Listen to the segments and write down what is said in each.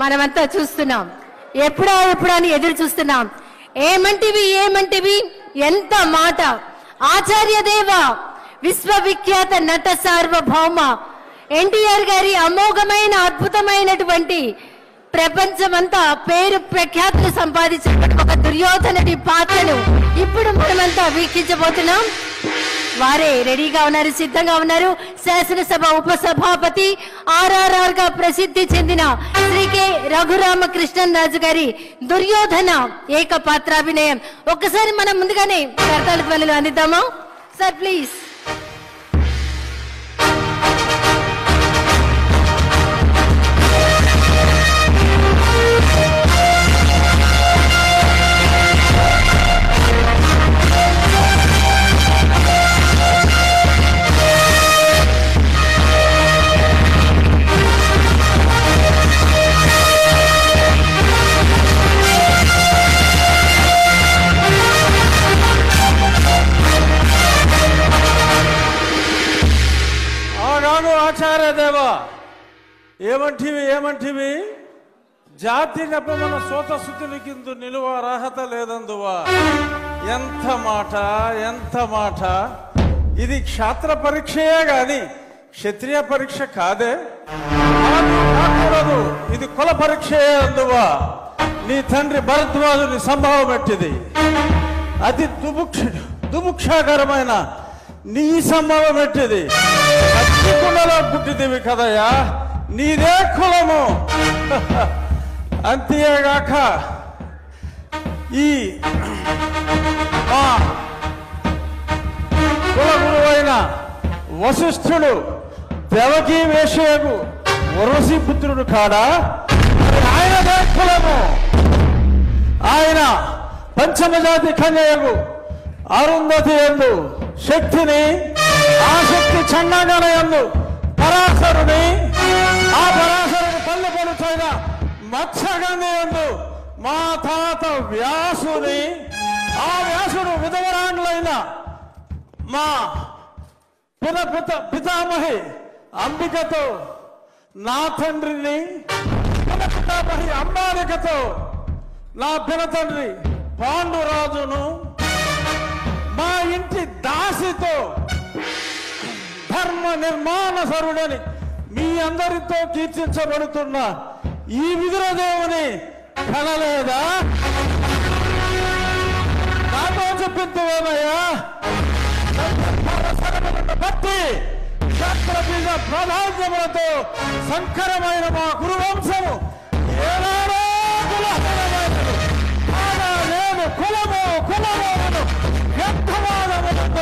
మనమంతా చూస్తున్నాం. ఎప్పుడో అని ఎదురు చూస్తున్నాం. ఏమంటివి ఎంత మాట. ఆచార్య దేవ విశ్వవిఖ్యాత నట సార్వభౌమ ఎన్టీఆర్ గారి అమోఘమైన అద్భుతమైనటువంటి ప్రపంచమంతా పేరు ప్రఖ్యాతులు సంపాదించిన ఒక దుర్యోధనుడి పాత్రను ఇప్పుడు మనమంతా వీక్షించబోతున్నాం. వారే రెడీగా ఉన్నారు, సిద్ధంగా ఉన్నారు. శాసనసభ ఉపసభాపతి ఆర్ఆర్ఆర్ గా ప్రసిద్ధి చెందిన శ్రీ కె రఘురామకృష్ణన్ రాజు గారి దుర్యోధన ఏకపాత్రాభినయం. ఒక్కసారి మనం ముందుగానే కర్తాల ధ్వనులు అందిద్దామా సార్, ప్లీజ్. ఆచార్య దేవా ఏమంటివి జాతి నెపమన సోతసుతుని కింద నిలువ అర్హత లేదందువా. ఎంత మాట. ఇది క్షాత్ర పరీక్షయే గాని క్షత్రియ పరీక్ష కాదే. కాకూడదు, ఇది కుల పరీక్షయే అందువా. నీ తండ్రి భరద్వాజుని సంభవం ఎట్టిది. అతి దుముక్షాకరమైన నీ సంభవం ఎట్టిది. కులలో పుట్టిదివి కదయ్యా, నీదే కులము. అంతేగాక ఈ మా కుల గురువైన వశిష్ఠుడు దేవకీ వేషయకు వరసి పుత్రుడు కాడా, ఆయనదే కులము. ఆయన పంచమజాతి కన్యకు అరుంధతి యందు శక్తిని, ఆ శక్తి చండాగల యందు పరాశరుని, ఆ పరాశరుని పల్లె పడుతైన మత్స్యగంధి యందు మా తాత వ్యాసుని, ఆ వ్యాసుడు విధవరాండ్లైన మా పితామహి అంబికతో, నా తండ్రిని పితామహి అంబాలికతో, నా పినతండ్రి పాండురాజును, మా ఇంటి దాసితో ధర్మ నిర్మాణ సరుడని మీ అందరితో కీర్తించబడుతున్న ఈ విదురదేవుని కనలేదా? నాతో చెప్పిందేమయ్యా. బట్టి క్షత్రబీజ ప్రాధాన్యములతో సంకరమైన మా గురువంశము ఏనాడో కులహీనమైనది. కాగా నేను కులము వ్యర్థవాదములకు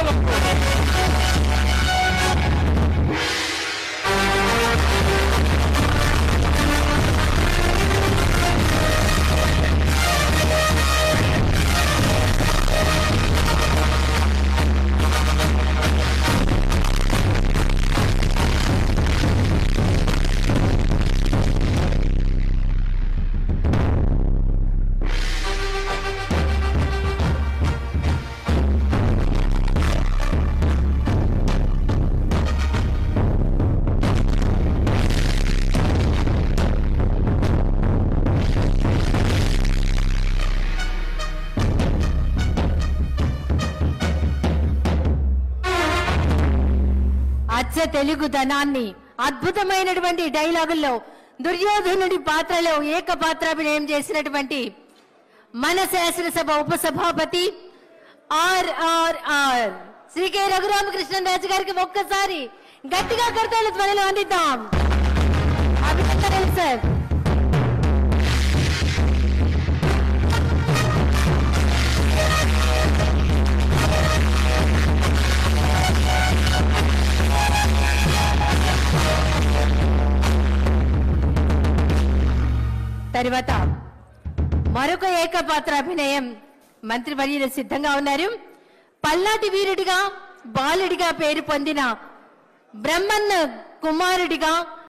తెలుగుదనాన్ని అద్భుతమైనటువంటి డైలాగుల్లో దుర్యోధనుడి పాత్రలో ఏకపాత్రాభినయం చేసినటువంటి మన శాసనసభ ఉపసభాపతి ఆర్ఆర్ఆర్ శ్రీ కె రఘురామకృష్ణన్ రాజు గారికి ఒక్కసారి గట్టిగా కర్తాల ధ్వనులు అందిద్దాం. అభినందనలు సార్. తర్వాత మరొక ఏకపాత్రాభినయం మంత్రివర్యులు సిద్ధంగా ఉన్నారు. పల్నాటి వీరుడిగా బాలుడిగా పేరు పొందిన బ్రహ్మన్న కుమారుడిగా